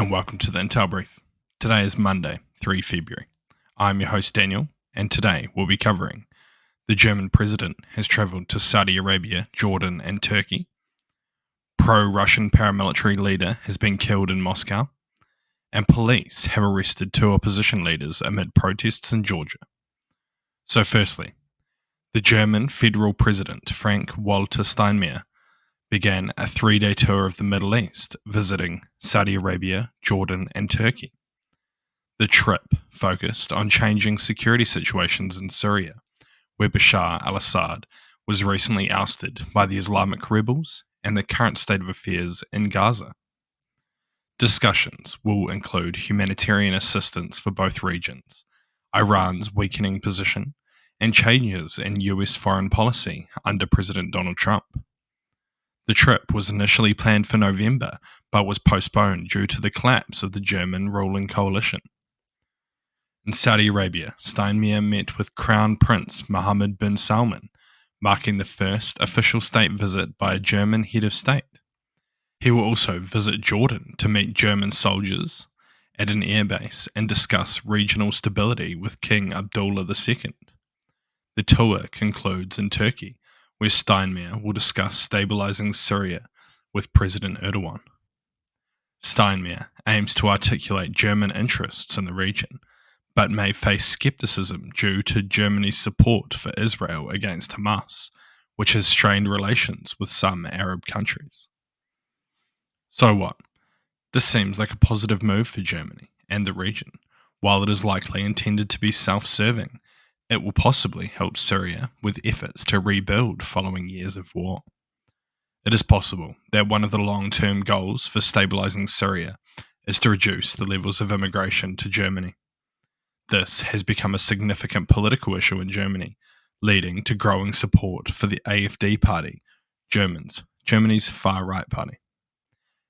and welcome to the Intel Brief. Today is Monday, 3 February. I'm your host Daniel, and today we'll be covering the German president has travelled to Saudi Arabia, Jordan and Turkey, pro-Russian paramilitary leader has been killed in Moscow, and police have arrested 2 opposition leaders amid protests in Georgia. So firstly, the German federal president Frank-Walter Steinmeier began a 3-day tour of the Middle East, visiting Saudi Arabia, Jordan and Turkey. The trip focused on changing security situations in Syria, where Bashar al-Assad was recently ousted by the Islamic rebels, and the current state of affairs in Gaza. Discussions will include humanitarian assistance for both regions, Iran's weakening position, and changes in US foreign policy under President Donald Trump. The trip was initially planned for November, but was postponed due to the collapse of the German ruling coalition. In Saudi Arabia, Steinmeier met with Crown Prince Mohammed bin Salman, marking the first official state visit by a German head of state. He will also visit Jordan to meet German soldiers at an airbase and discuss regional stability with King Abdullah II. The tour concludes in Turkey, where Steinmeier will discuss stabilizing Syria with President Erdogan. Steinmeier aims to articulate German interests in the region, but may face skepticism due to Germany's support for Israel against Hamas, which has strained relations with some Arab countries. So what? This seems like a positive move for Germany and the region. While it is likely intended to be self-serving, it will possibly help Syria with efforts to rebuild following years of war. It is possible that one of the long-term goals for stabilizing Syria is to reduce the levels of immigration to Germany. This has become a significant political issue in Germany, leading to growing support for the AfD party, Germany's far-right party.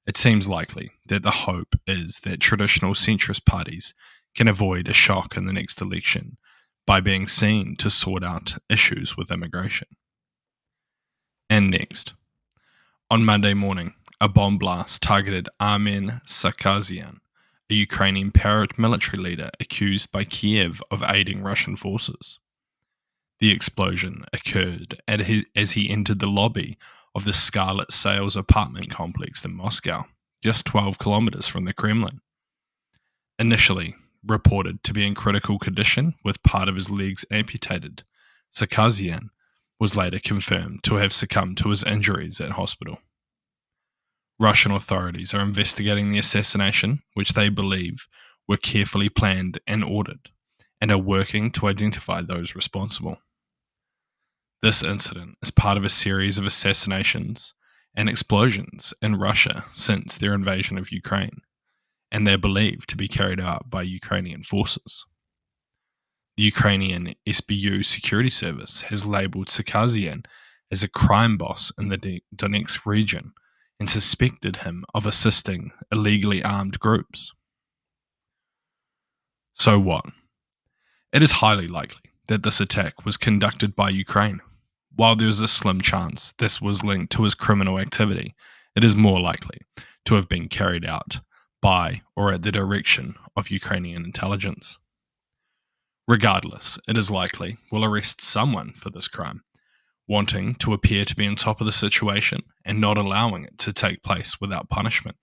It seems likely that the hope is that traditional centrist parties can avoid a shock in the next election by being seen to sort out issues with immigration. And next, on Monday morning, a bomb blast targeted Armen Sarkisian, a Ukrainian paramilitary leader accused by Kiev of aiding Russian forces. The explosion occurred as he entered the lobby of the Scarlet Sales apartment complex in Moscow, just 12 kilometers from the Kremlin. Initially reported to be in critical condition with part of his legs amputated, Sarkisian was later confirmed to have succumbed to his injuries at hospital. Russian authorities are investigating the assassination, which they believe were carefully planned and ordered, and are working to identify those responsible. This incident is part of a series of assassinations and explosions in Russia since their invasion of Ukraine, and they're believed to be carried out by Ukrainian forces. The Ukrainian SBU security service has labelled Sarkisian as a crime boss in the Donetsk region and suspected him of assisting illegally armed groups. So what? It is highly likely that this attack was conducted by Ukraine. While there is a slim chance this was linked to his criminal activity, it is more likely to have been carried out by or at the direction of Ukrainian intelligence. Regardless, it is likely we'll arrest someone for this crime, wanting to appear to be on top of the situation and not allowing it to take place without punishment.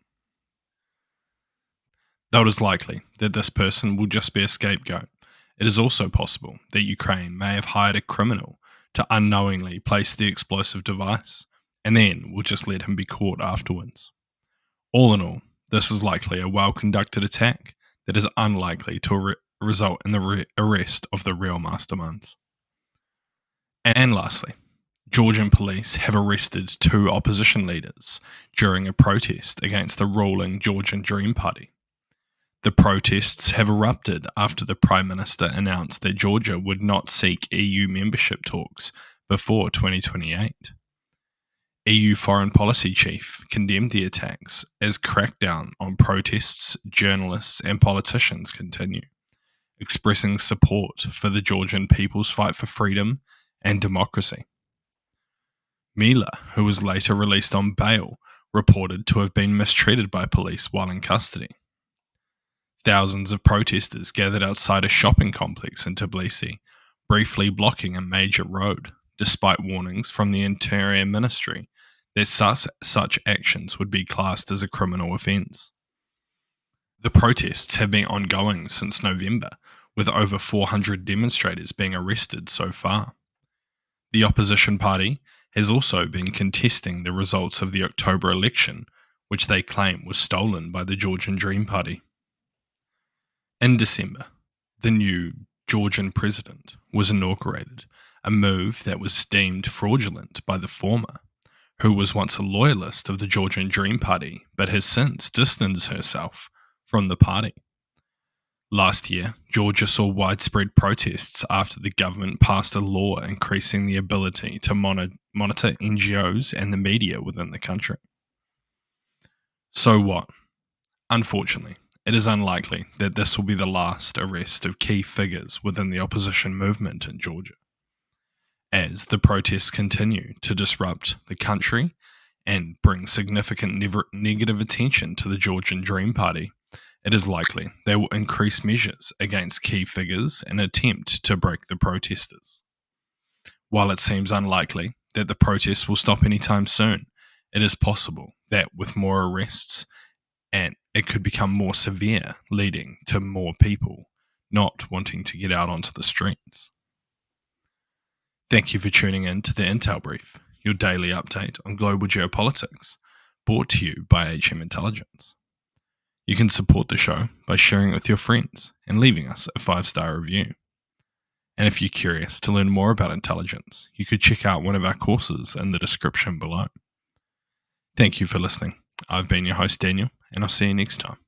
Though it is likely that this person will just be a scapegoat, it is also possible that Ukraine may have hired a criminal to unknowingly place the explosive device, and then will just let him be caught afterwards. All in all, this is likely a well-conducted attack that is unlikely to result in the arrest of the real masterminds. And lastly, Georgian police have arrested 2 opposition leaders during a protest against the ruling Georgian Dream Party. The protests have erupted after the Prime Minister announced that Georgia would not seek EU membership talks before 2028. EU Foreign Policy Chief condemned the attacks as crackdown on protests, journalists and politicians continue, expressing support for the Georgian people's fight for freedom and democracy. Mila, who was later released on bail, reported to have been mistreated by police while in custody. Thousands of protesters gathered outside a shopping complex in Tbilisi, briefly blocking a major road, despite warnings from the Interior Ministry that such actions would be classed as a criminal offence. The protests have been ongoing since November, with over 400 demonstrators being arrested so far. The opposition party has also been contesting the results of the October election, which they claim was stolen by the Georgian Dream Party. In December, the new Georgian president was inaugurated, a move that was deemed fraudulent by the former, who was once a loyalist of the Georgian Dream Party but has since distanced herself from the party. Last year, Georgia saw widespread protests after the government passed a law increasing the ability to monitor NGOs and the media within the country. So what? Unfortunately, it is unlikely that this will be the last arrest of key figures within the opposition movement in Georgia. As the protests continue to disrupt the country and bring significant negative attention to the Georgian Dream Party, it is likely they will increase measures against key figures in an attempt to break the protesters. While it seems unlikely that the protests will stop anytime soon, it is possible that with more arrests, and it could become more severe, leading to more people not wanting to get out onto the streets. Thank you for tuning in to the Intel Brief, your daily update on global geopolitics, brought to you by HM Intelligence. You can support the show by sharing it with your friends and leaving us a 5-star review. And if you're curious to learn more about intelligence, you could check out one of our courses in the description below. Thank you for listening. I've been your host, Daniel, and I'll see you next time.